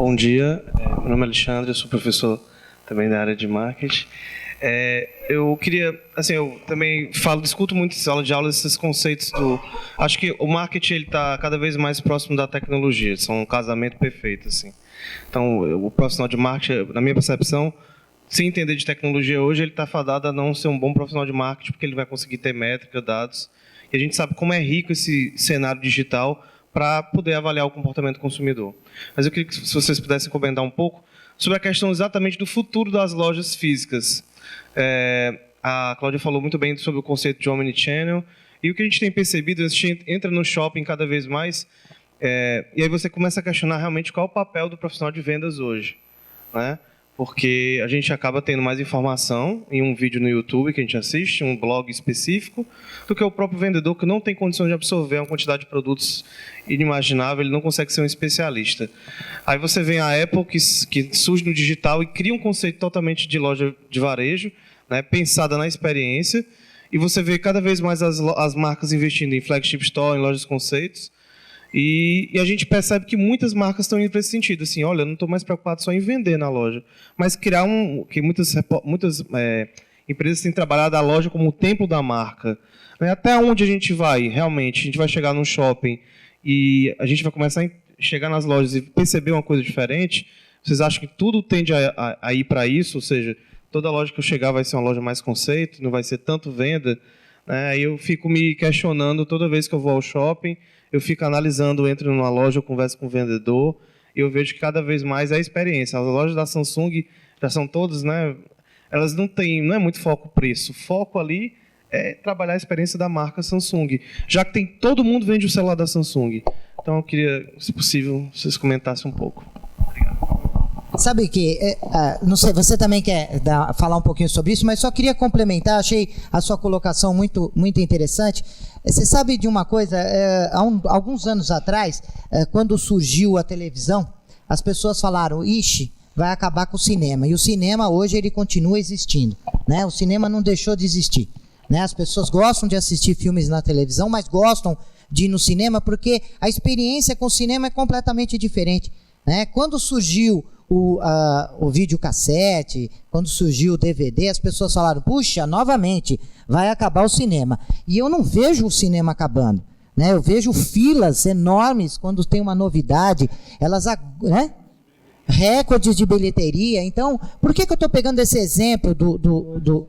Bom dia, meu nome é Alexandre, eu sou professor também da área de marketing. Eu queria, assim, eu também discuto muito em sala de aula esses conceitos do... Acho que o marketing está cada vez mais próximo da tecnologia, são um casamento perfeito, assim. Então, o profissional de marketing, na minha percepção, se entender de tecnologia hoje, ele está fadado a não ser um bom profissional de marketing, porque ele vai conseguir ter métrica, dados, e a gente sabe como é rico esse cenário digital para poder avaliar o comportamento do consumidor. Mas eu queria que se vocês pudessem comentar um pouco sobre a questão exatamente do futuro das lojas físicas. A Cláudia falou muito bem sobre o conceito de omnichannel, e o que a gente tem percebido, a gente entra no shopping cada vez mais, e aí você começa a questionar realmente qual é o papel do profissional de vendas hoje, né? Porque a gente acaba tendo mais informação em um vídeo no YouTube que a gente assiste, um blog específico, do que o próprio vendedor, que não tem condições de absorver uma quantidade de produtos inimaginável, ele não consegue ser um especialista. Aí você vem a Apple, que surge no digital e cria um conceito totalmente de loja de varejo, né, pensada na experiência, e você vê cada vez mais as marcas investindo em flagship store, em lojas conceitos, e a gente percebe que muitas marcas estão indo para esse sentido, assim, olha, eu não estou mais preocupado só em vender na loja, mas criar que muitas empresas têm trabalhado a loja como o templo da marca. Até onde a gente vai, realmente? A gente vai chegar num shopping e a gente vai começar a chegar nas lojas e perceber uma coisa diferente? Vocês acham que tudo tende a ir para isso? Ou seja, toda loja que eu chegar vai ser uma loja mais conceito, não vai ser tanto venda? Aí eu fico me questionando toda vez que eu vou ao shopping, eu fico analisando, eu entro numa loja, eu converso com o vendedor, e eu vejo que cada vez mais é a experiência. As lojas da Samsung já são todas, né? Elas não é muito foco preço. O foco ali é trabalhar a experiência da marca Samsung, já que todo mundo vende o celular da Samsung. Então eu queria, se possível, vocês comentassem um pouco. Sabe que, não sei, você também quer falar um pouquinho sobre isso, mas só queria complementar, achei a sua colocação muito, muito interessante. Você sabe de uma coisa, alguns anos atrás, quando surgiu a televisão, as pessoas falaram, ixi, vai acabar com o cinema. E o cinema hoje ele continua existindo, né? O cinema não deixou de existir, né? As pessoas gostam de assistir filmes na televisão, mas gostam de ir no cinema porque a experiência com o cinema é completamente diferente, né? Quando surgiu o videocassete, quando surgiu o DVD, as pessoas falaram, puxa, novamente, vai acabar o cinema. E eu não vejo o cinema acabando, né? Eu vejo filas enormes quando tem uma novidade, elas, né? Recordes de bilheteria. Então, por que eu estou pegando esse exemplo do...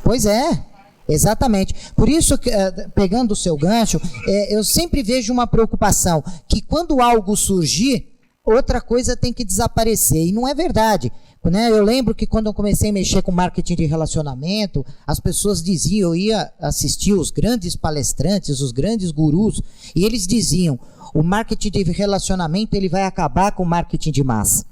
Pois é, exatamente. Por isso, pegando o seu gancho, eu sempre vejo uma preocupação, que quando algo surgir, outra coisa tem que desaparecer, e não é verdade, né? Eu lembro que quando eu comecei a mexer com marketing de relacionamento, as pessoas diziam, eu ia assistir os grandes palestrantes, os grandes gurus, e eles diziam, o marketing de relacionamento ele vai acabar com o marketing de massa.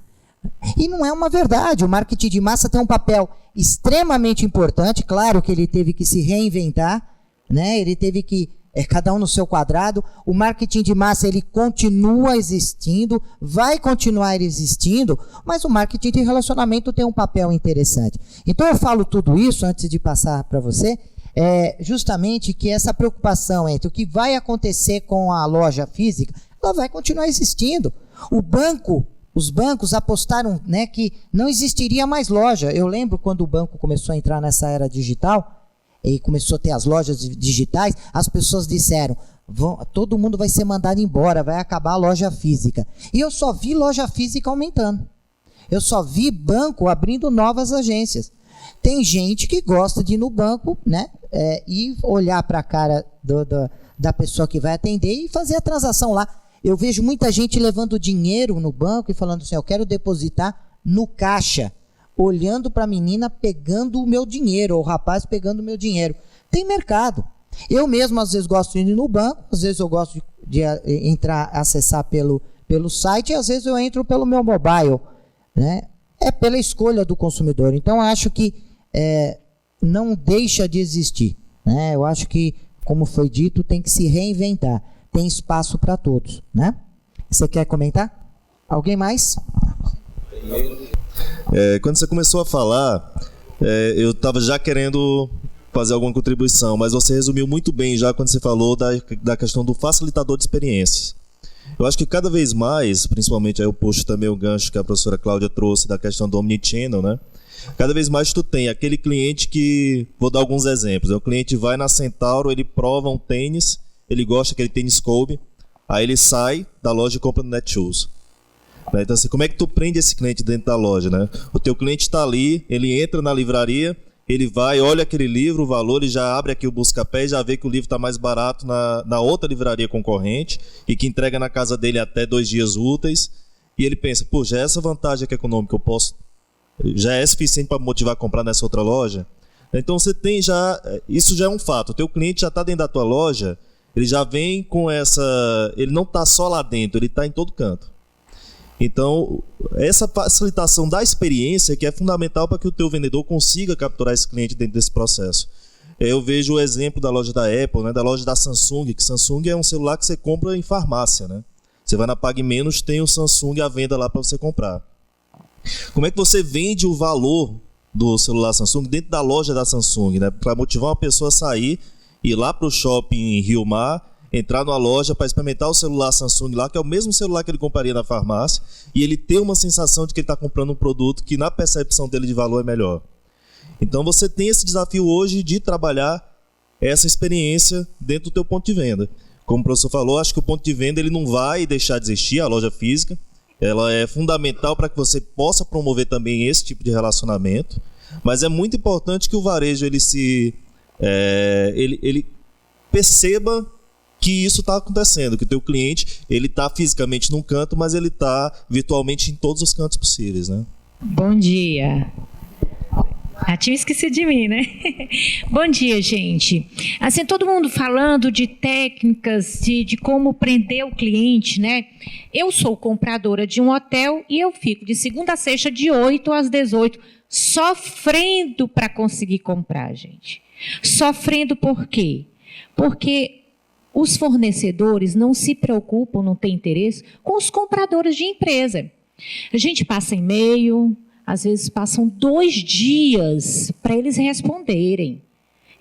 E não é uma verdade, o marketing de massa tem um papel extremamente importante, claro que ele teve que se reinventar, né? Ele teve que cada um no seu quadrado. O marketing de massa ele continua existindo, vai continuar existindo, mas o marketing de relacionamento tem um papel interessante. Então eu falo tudo isso antes de passar para você, justamente que essa preocupação entre o que vai acontecer com a loja física, ela vai continuar existindo. Os bancos apostaram, né, que não existiria mais loja. Eu lembro quando o banco começou a entrar nessa era digital, e começou a ter as lojas digitais, as pessoas disseram, todo mundo vai ser mandado embora, vai acabar a loja física. E eu só vi loja física aumentando. Eu só vi banco abrindo novas agências. Tem gente que gosta de ir no banco, né, e olhar para a cara da pessoa que vai atender e fazer a transação lá. Eu vejo muita gente levando dinheiro no banco e falando assim, eu quero depositar no caixa, olhando para a menina pegando o meu dinheiro, ou o rapaz pegando o meu dinheiro. Tem mercado. Eu mesmo, às vezes, gosto de ir no banco, às vezes eu gosto de entrar, acessar pelo site, e às vezes eu entro pelo meu mobile, né? É pela escolha do consumidor. Então, eu acho que não deixa de existir, né? Eu acho que, como foi dito, tem que se reinventar. Tem espaço para todos, né? Você quer comentar? Alguém mais? Quando você começou a falar, eu estava já querendo fazer alguma contribuição, mas você resumiu muito bem já quando você falou da questão do facilitador de experiências. Eu acho que cada vez mais, principalmente aí eu puxo também o gancho que a professora Cláudia trouxe da questão do omnichannel, né? Cada vez mais tu tem aquele cliente que, vou dar alguns exemplos, o cliente vai na Centauro, ele prova um tênis, ele gosta daquele tênis Kobe, aí ele sai da loja e compra no Netshoes. Então assim, como é que tu prende esse cliente dentro da loja, né? O teu cliente está ali, ele entra na livraria, ele vai, olha aquele livro, o valor, ele já abre aqui o busca-pé e já vê que o livro está mais barato na outra livraria concorrente e que entrega na casa dele até 2 dias úteis, e ele pensa, pô, já essa vantagem aqui econômica eu posso, já é suficiente para motivar a comprar nessa outra loja? Então você tem já, isso já é um fato, o teu cliente já está dentro da tua loja, ele já vem com essa, ele não está só lá dentro, ele está em todo canto. Então, essa facilitação da experiência que é fundamental para que o teu vendedor consiga capturar esse cliente dentro desse processo. Eu vejo o exemplo da loja da Apple, né, da loja da Samsung, que Samsung é um celular que você compra em farmácia, né? Você vai na Pague Menos, tem o Samsung à venda lá para você comprar. Como é que você vende o valor do celular Samsung dentro da loja da Samsung, né? Para motivar uma pessoa a sair, ir lá para o shopping em Rio Mar, entrar numa loja para experimentar o celular Samsung lá, que é o mesmo celular que ele compraria na farmácia, e ele ter uma sensação de que ele está comprando um produto que na percepção dele de valor é melhor. Então você tem esse desafio hoje de trabalhar essa experiência dentro do teu ponto de venda. Como o professor falou, acho que o ponto de venda ele não vai deixar de existir, a loja física, ela é fundamental para que você possa promover também esse tipo de relacionamento, mas é muito importante que o varejo ele perceba que isso está acontecendo, que o teu cliente ele está fisicamente num canto, mas ele está virtualmente em todos os cantos possíveis, né? Bom dia. Tinha esquecido de mim, né? Bom dia, gente. Assim, todo mundo falando de técnicas, de como prender o cliente, né? Eu sou compradora de um hotel e eu fico de segunda a sexta, de 8 às 18, sofrendo para conseguir comprar, gente. Sofrendo por quê? Porque os fornecedores não se preocupam, não têm interesse com os compradores de empresa. A gente passa e-mail, às vezes passam 2 dias para eles responderem.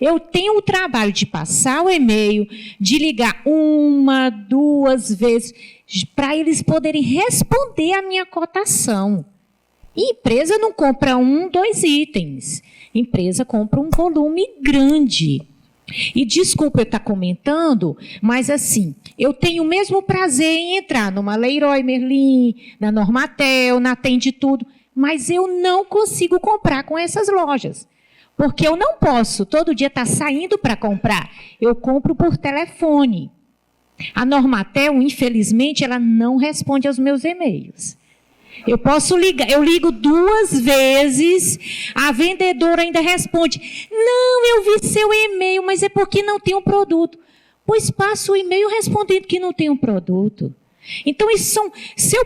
Eu tenho o trabalho de passar o e-mail, de ligar 1, 2 vezes, para eles poderem responder a minha cotação. E empresa não compra 1, 2 itens. Empresa compra um volume grande. E desculpa eu estar comentando, mas assim, eu tenho o mesmo prazer em entrar numa Leroy Merlin, na Normatel, na Tem de Tudo, mas eu não consigo comprar com essas lojas. Porque eu não posso todo dia estar saindo para comprar. Eu compro por telefone. A Normatel, infelizmente, ela não responde aos meus e-mails. Eu posso ligar, eu ligo 2 vezes, a vendedora ainda responde, não, eu vi seu e-mail, mas é porque não tem um produto. Pois passa o e-mail respondendo que não tem um produto. Então, isso são, se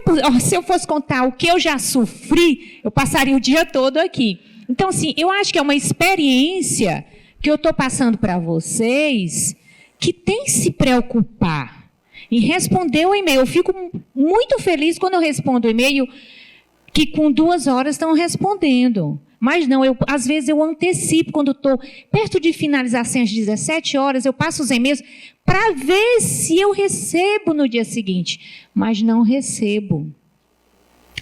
eu fosse contar o que eu já sofri, eu passaria o dia todo aqui. Então, assim, eu acho que é uma experiência que eu estou passando para vocês, que tem que se preocupar em responder o e-mail. Eu fico muito feliz quando eu respondo o e-mail que com 2 horas estão respondendo. Mas não, às vezes eu antecipo, quando estou perto de finalizar às 17 horas, eu passo os e-mails para ver se eu recebo no dia seguinte. Mas não recebo.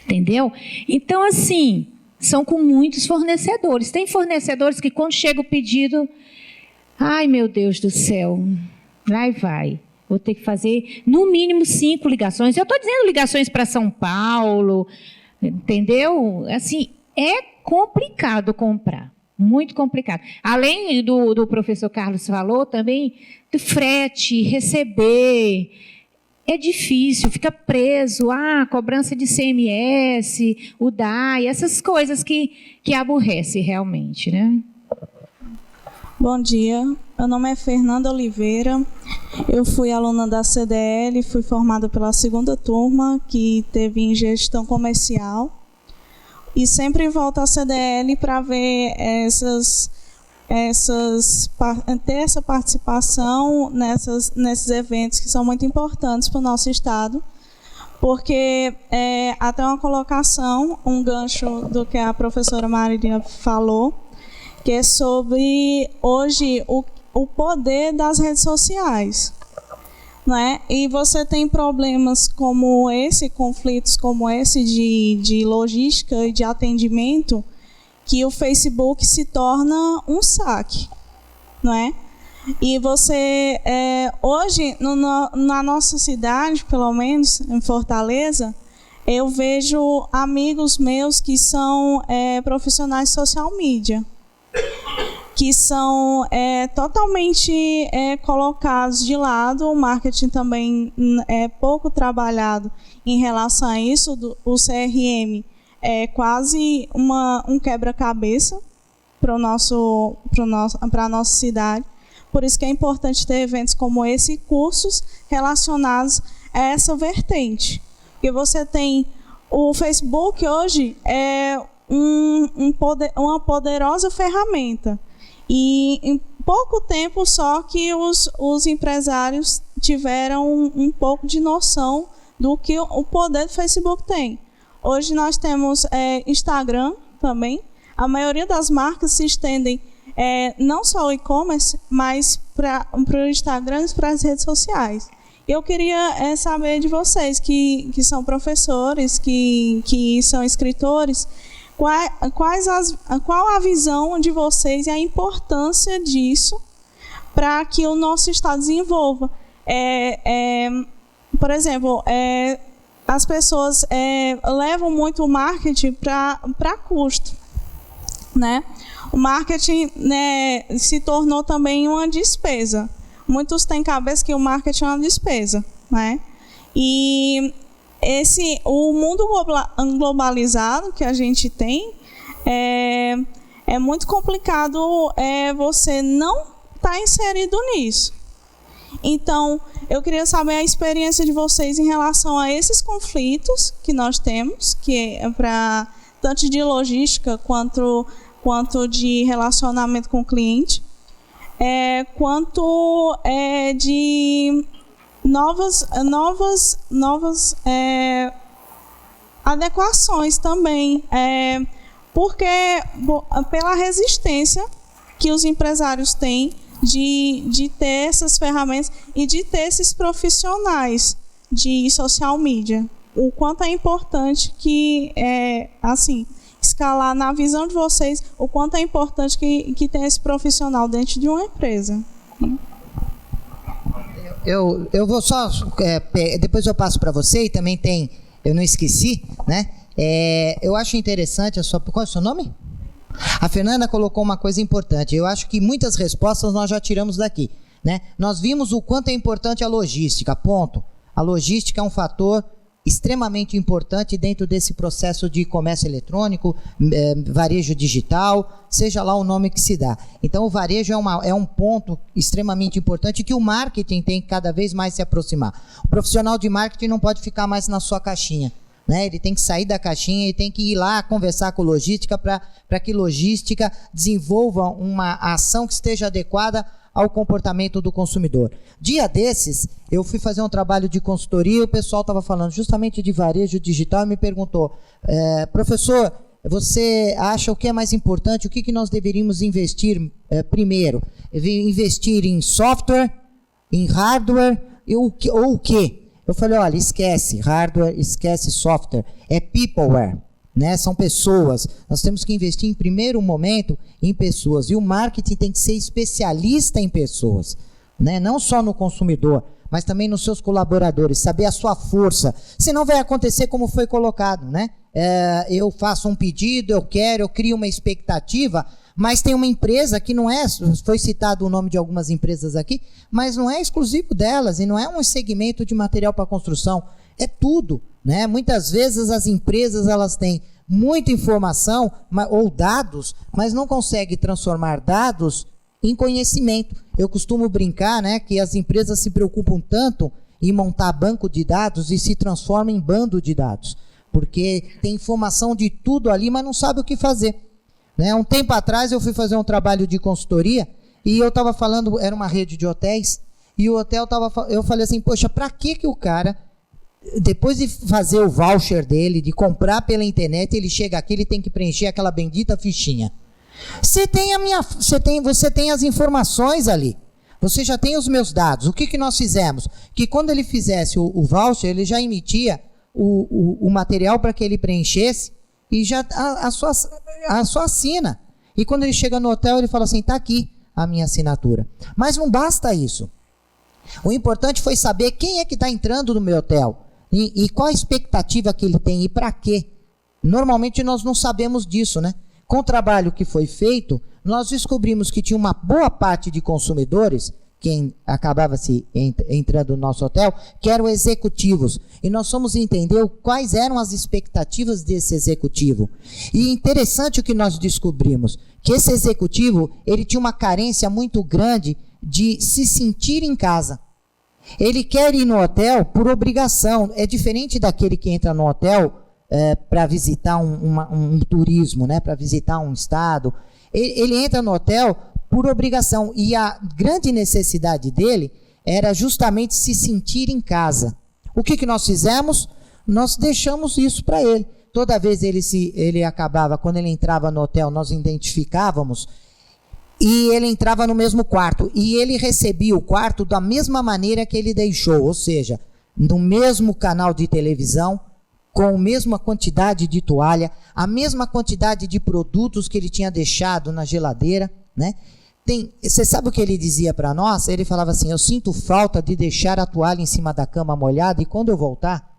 Entendeu? Então, assim, são com muitos fornecedores. Tem fornecedores que quando chega o pedido, ai meu Deus do céu, lá e vai. Vou ter que fazer, no mínimo, 5 ligações. Eu estou dizendo ligações para São Paulo, entendeu? Assim, é complicado comprar, muito complicado. Além do professor Carlos falou, também do frete, receber, é difícil, fica preso, cobrança de CMS, o DAI, essas coisas que aborrece realmente, né? Bom dia, meu nome é Fernanda Oliveira, eu fui aluna da CDL, fui formada pela 2ª turma, que teve em gestão comercial, e sempre volto à CDL para ver ter essa participação nesses eventos que são muito importantes para o nosso Estado, porque até uma colocação, um gancho do que a professora Marília falou, que é sobre, hoje, o poder das redes sociais. né? E você tem problemas como esse, conflitos como esse de logística e de atendimento, que o Facebook se torna um saque, não é? E você, hoje, na nossa cidade, pelo menos, em Fortaleza, eu vejo amigos meus que são profissionais de social media, que são totalmente colocados de lado. O marketing também é pouco trabalhado em relação a isso. O CRM é quase um quebra-cabeça para a nossa cidade. Por isso que é importante ter eventos como esse e cursos relacionados a essa vertente. Porque você tem o Facebook hoje é uma poderosa ferramenta. E em pouco tempo só que os empresários tiveram um pouco de noção do que o poder do Facebook tem. Hoje nós temos Instagram também. A maioria das marcas se estendem não só o e-commerce, mas para o Instagram e para as redes sociais. Eu queria saber de vocês, que são professores, que são escritores, qual a visão de vocês e a importância disso para que o nosso Estado desenvolva. Por exemplo, as pessoas levam muito o marketing para custo, né? O marketing, né, se tornou também uma despesa. Muitos têm cabeça que o marketing é uma despesa, né? E o mundo globalizado que a gente tem é muito complicado você não estar inserido nisso. Então, eu queria saber a experiência de vocês em relação a esses conflitos que nós temos, que é para tanto de logística quanto de relacionamento com o cliente, quanto de novas adequações também, porque pela resistência que os empresários têm de ter essas ferramentas e de ter esses profissionais de social media. O quanto é importante que, assim, escalar na visão de vocês, o quanto é importante que tenha esse profissional dentro de uma empresa. Eu vou só... depois eu passo para você, e também tem... Eu não esqueci, né? Eu acho interessante a sua... Qual é o seu nome? A Fernanda colocou uma coisa importante. Eu acho que muitas respostas nós já tiramos daqui, né? Nós vimos o quanto é importante a logística, ponto. A logística é um fator extremamente importante dentro desse processo de comércio eletrônico, varejo digital, seja lá o nome que se dá. Então, o varejo é um ponto extremamente importante que o marketing tem que cada vez mais se aproximar. O profissional de marketing não pode ficar mais na sua caixinha, né? Ele tem que sair da caixinha e tem que ir lá conversar com logística para que logística desenvolva uma ação que esteja adequada ao comportamento do consumidor. Dia desses, eu fui fazer um trabalho de consultoria e o pessoal estava falando justamente de varejo digital e me perguntou, professor, você acha o que é mais importante, o que nós deveríamos investir primeiro? Investir em software, em hardware ou o quê? Eu falei, olha, esquece hardware, esquece software, é peopleware. Né? São pessoas. Nós temos que investir em primeiro momento em pessoas, e o marketing tem que ser especialista em pessoas, né? Não só no consumidor, mas também nos seus colaboradores, saber a sua força, senão vai acontecer como foi colocado, né? Eu faço um pedido, eu crio uma expectativa, mas tem uma empresa que não foi citado o nome de algumas empresas aqui, mas não é exclusivo delas, e não é um segmento de material para construção, é tudo, né? Muitas vezes as empresas elas têm muita informação ou dados, mas não conseguem transformar dados em conhecimento. Eu costumo brincar, né, que as empresas se preocupam tanto em montar banco de dados e se transformam em bando de dados, porque tem informação de tudo ali, mas não sabe o que fazer, né? Um tempo atrás eu fui fazer um trabalho de consultoria e eu estava falando, era uma rede de hotéis, e o hotel eu falei assim, poxa, para que o cara, depois de fazer o voucher dele, de comprar pela internet, ele chega aqui, ele tem que preencher aquela bendita fichinha. Você tem as informações ali. Você já tem os meus dados. O que nós fizemos? Que quando ele fizesse o voucher, ele já emitia o material para que ele preenchesse e já a sua assina. E quando ele chega no hotel, ele fala assim, está aqui a minha assinatura. Mas não basta isso. O importante foi saber quem é que está entrando no meu hotel e qual a expectativa que ele tem e para quê. Normalmente nós não sabemos disso, né? Com o trabalho que foi feito, nós descobrimos que tinha uma boa parte de consumidores, quem acabava se entrando no nosso hotel, que eram executivos. E nós fomos entender quais eram as expectativas desse executivo. E interessante o que nós descobrimos, que esse executivo, ele tinha uma carência muito grande de se sentir em casa. Ele quer ir no hotel por obrigação. É diferente daquele que entra no hotel para visitar um turismo, né, para visitar um estado. Ele entra no hotel por obrigação, e a grande necessidade dele era justamente se sentir em casa. O que nós fizemos? Nós deixamos isso para ele. Toda vez ele acabava, quando ele entrava no hotel, nós identificávamos, e ele entrava no mesmo quarto, e ele recebia o quarto da mesma maneira que ele deixou, ou seja, no mesmo canal de televisão, com a mesma quantidade de toalha, a mesma quantidade de produtos que ele tinha deixado na geladeira, né? Você sabe o que ele dizia para nós? Ele falava assim, eu sinto falta de deixar a toalha em cima da cama molhada, e quando eu voltar,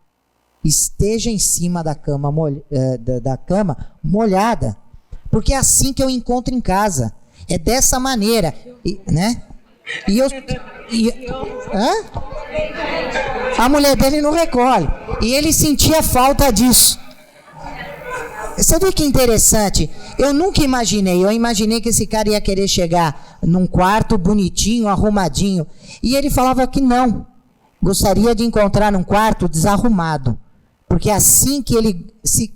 esteja em cima da cama, da cama molhada, porque é assim que eu encontro em casa, é dessa maneira, né? A mulher dele não recolhe, e ele sentia falta disso. Você vê que interessante? Eu nunca imaginei, eu imaginei que esse cara ia querer chegar num quarto bonitinho, arrumadinho, e ele falava que não, gostaria de encontrar um quarto desarrumado, porque é assim que ele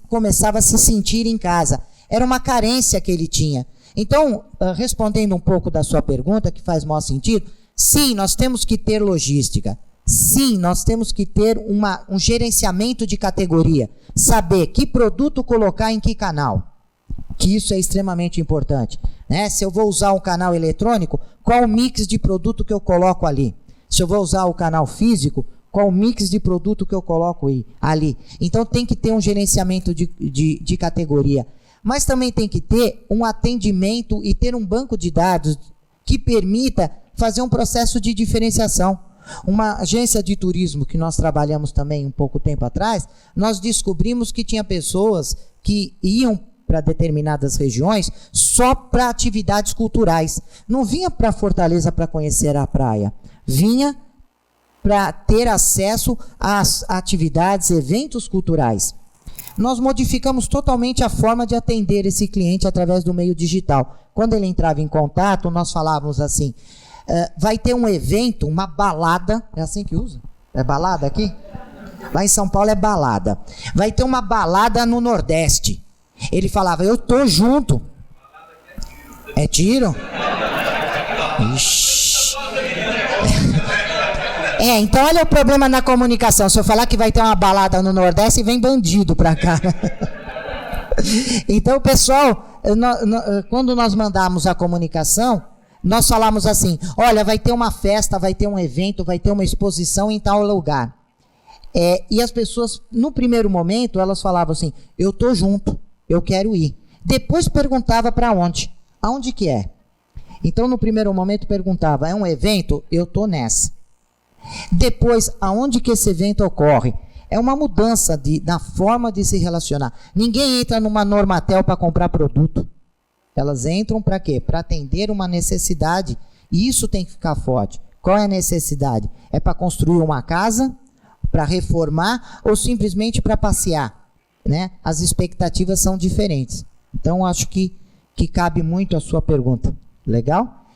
começava a se sentir em casa. Era uma carência que ele tinha. Então, respondendo um pouco da sua pergunta, que faz maior sentido, sim, nós temos que ter logística. Sim, nós temos que ter um gerenciamento de categoria. Saber que produto colocar em que canal. Que isso é extremamente importante, né? Se eu vou usar um canal eletrônico, qual o mix de produto que eu coloco ali? Se eu vou usar o canal físico, qual o mix de produto que eu coloco ali? Então tem que ter um gerenciamento de categoria. Mas também tem que ter um atendimento e ter um banco de dados que permita fazer um processo de diferenciação. Uma agência de turismo que nós trabalhamos também um pouco tempo atrás, nós descobrimos que tinha pessoas que iam para determinadas regiões só para atividades culturais. Não vinha para Fortaleza para conhecer a praia, vinha para ter acesso às atividades, eventos culturais. Nós modificamos totalmente a forma de atender esse cliente através do meio digital. Quando ele entrava em contato, nós falávamos assim, vai ter um evento, uma balada, é assim que usa? É balada aqui? Lá em São Paulo é balada. Vai ter uma balada no Nordeste. Ele falava, eu tô junto. É tiro? Ixi. Então olha o problema na comunicação. Se eu falar que vai ter uma balada no Nordeste, vem bandido pra cá. Então, pessoal, quando nós mandamos a comunicação, nós falamos assim, olha, vai ter uma festa, vai ter um evento, vai ter uma exposição em tal lugar. E as pessoas, no primeiro momento, elas falavam assim, eu tô junto, eu quero ir. Depois perguntava para onde. Aonde que é? Então, no primeiro momento, perguntava, é um evento? Eu tô nessa. Depois, aonde que esse evento ocorre? É uma mudança na forma de se relacionar. Ninguém entra numa Normatel para comprar produto. Elas entram para quê? Para atender uma necessidade. E isso tem que ficar forte. Qual é a necessidade? É para construir uma casa, para reformar ou simplesmente para passear, né? As expectativas são diferentes. Então, acho que cabe muito a sua pergunta. Legal?